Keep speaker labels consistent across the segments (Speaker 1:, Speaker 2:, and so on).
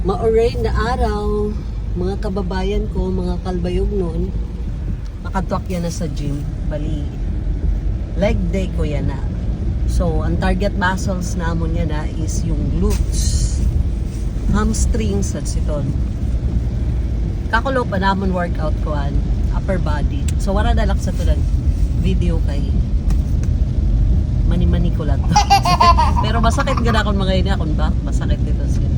Speaker 1: Mauray na araw, mga kababayan ko, mga kalbayog noon, nakatwak yan na sa gym. Bali, leg day ko yan na. So, ang target muscles namon yan na is yung glutes, hamstrings, at siton. Kakulo pa namon workout ko an, upper body. So, wala dalak sa tulang video kay mani-mani ko lang to. Pero masakit gana akong mga ini akong back, masakit dito sa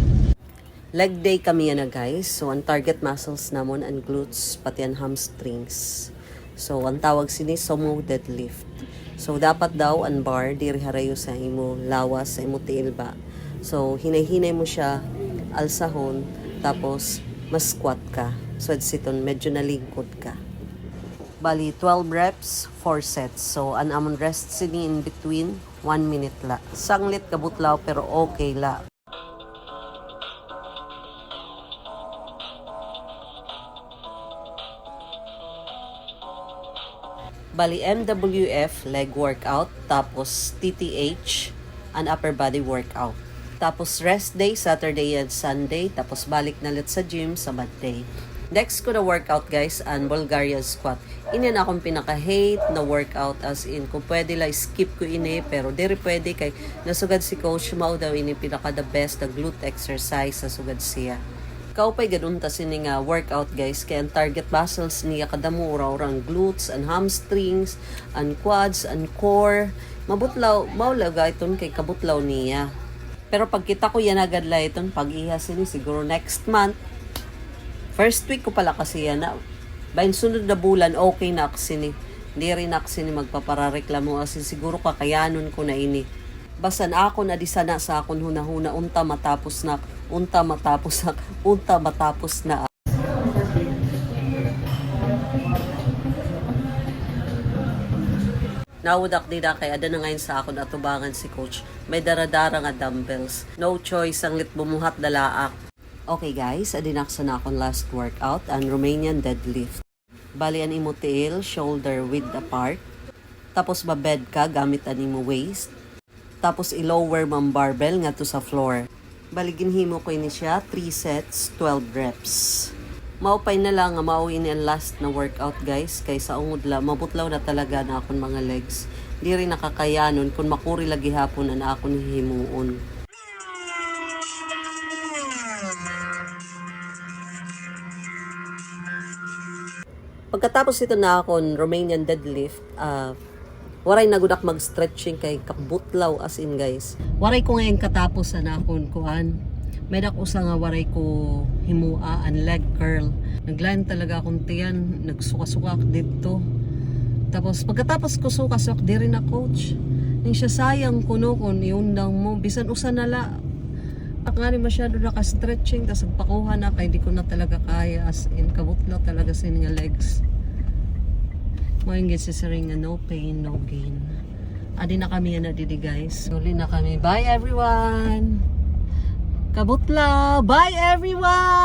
Speaker 1: leg day kami yan na guys. So, ang target muscles namon ang glutes, pati ang hamstrings. So, ang tawag sini sumo deadlift. So, dapat daw ang bar, diri harayo sa imo lawas, sa imo tiil ba. So, hinay-hinay mo siya, alsahon, tapos, mas squat ka. So, siton, medyo nalingkod ka. Bali, 12 reps, 4 sets. So, ang amon rest sini in between, 1 minute la. Sanglit kabutlaw, pero okay la. Bali, MWF, leg workout, tapos TTH, an upper body workout. Tapos rest day, Saturday and Sunday, tapos balik na ulit sa gym sa Monday. Next ko na workout guys, an Bulgarian squat. Ini na akong pinaka-hate na workout, as in, kung pwede lang skip ko ini, pero diri pwede kay nasugad si coach mao daw ini pinaka-the best na glute exercise nasugad siya. Kaupay ganun ta sini nga workout guys, kaya ang target muscles niya kadamo orang glutes, and hamstrings, and quads, and core. Mabutlaw, maulaga iton kay kabutlaw niya. Pero pag kita ko yan agad la iton, pag iha sini siguro next month. First week ko pala kasi yan na. Bayan sunod na bulan, okay na sini. Hindi rin na sini magpaparareklamo, asin siguro kakayanon ko na ini. Basan ako na di sana sa akon hunahuna, unta matapos na. Nawudak dida kay ada na ngayon sa akon atubangan si coach. May daradara nga dumbbells. No choice ang lit bumuhat dalaak. Okay guys, adinaksa na akong last workout, ang Romanian deadlift. Bali ang imo tiil, shoulder width apart. Tapos babed ka gamit ang imo waist. Tapos i-lower mong barbell nga to sa floor. Baligin himo ko ini siya, 3 sets, 12 reps. Maupay na lang nga mauwi ni ang last na workout guys, kaysa ungod la, mabutlaw na talaga na akong mga legs. Di rin nakakayanon kung makuri lagi hapon na akong himuon. Pagkatapos ito na akong Romanian deadlift, waray nagudak mag-stretching kay kabutlaw as in guys. Waray ko ngayon katapos na akong kuhan. May usa nga waray ko himua ang leg curl. Nagline talaga akong tiyan, nagsuka-sukak dito. Tapos pagkatapos ko sukasok, di rin na coach. Nang siya sayang kuno kung iundang mo, bisan usa na la. Nga rin masyado naka-stretching, tapos nagpakuha na kay di ko na talaga kaya, as in kabutlaw talaga sa nga legs. Ngayon gisisaring nga no pain, no gain. Adi na kami yan na didi guys. Uli na kami. Bye everyone! Kabutlaw! Bye everyone!